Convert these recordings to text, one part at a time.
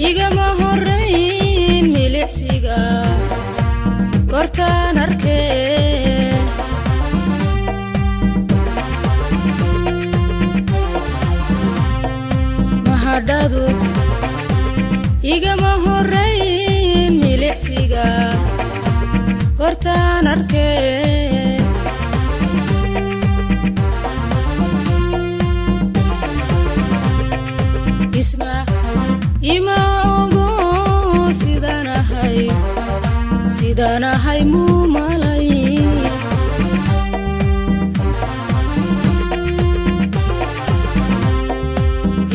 igama horeyn milicsiga kortaan arkee mahadhadu igama horeyn milicsiga kortaan arkee isma ima ogo sidanahay muu malay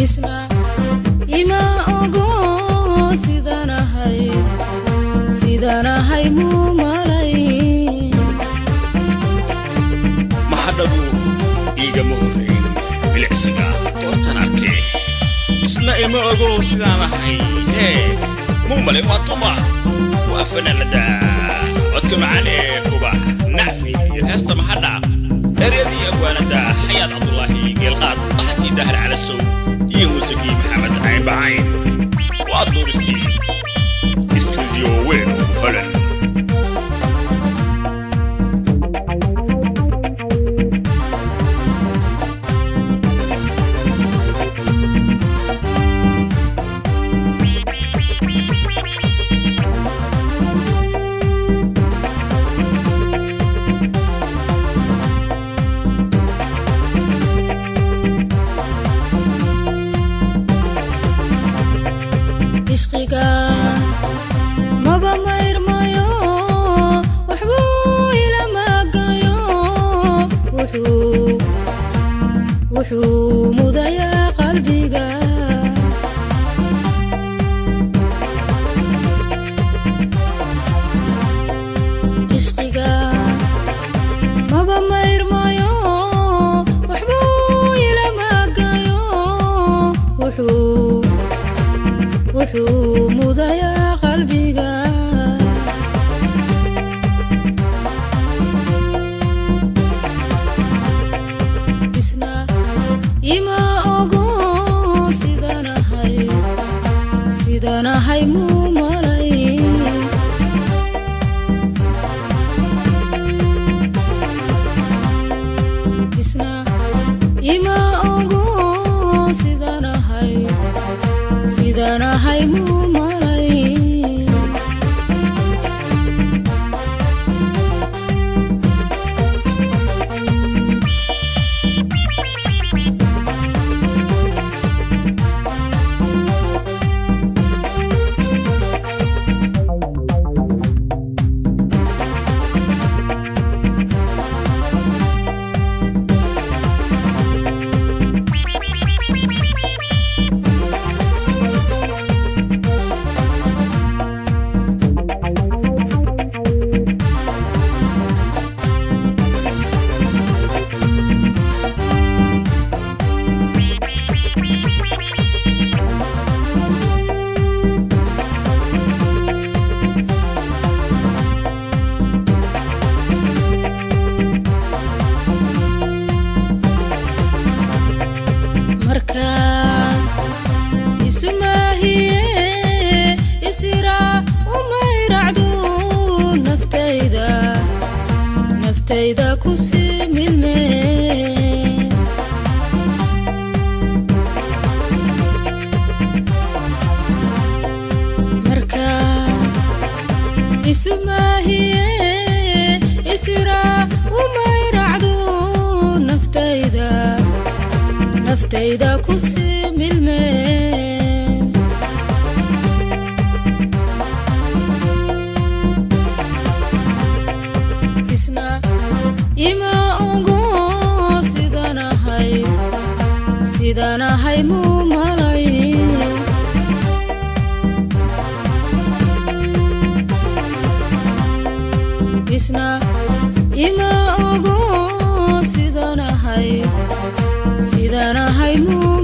isma ima ogo sidanahay muu malay mahadhadu igama horeyn milicsiga kortaan arkee isna ima ogo sidanahay muu malay waa tuma وفنانة عدك معاني كوبا نعفي هستا محدا اريدي أبوانا حياة عبد الله قيلقات ضحكي دهر على السوق موسيقي محمد عين بعين وأدور استوديو وين هولن maba mayrmayo waxbuu ila magayo wuxuu mudayaa qalbiga ishqiga maba mayrmayo waxbuu ila magayo wuxuu mudayaa qalbiga isna ima ogo sidanahay muu malay isna ima ogo sidanahay muu malay naftayda ku sii milmee marka ismaahiye isira umayracdu naftayda ku sii milmee ima ogo sidanahay muu malay isna ima ogo sidanahay muu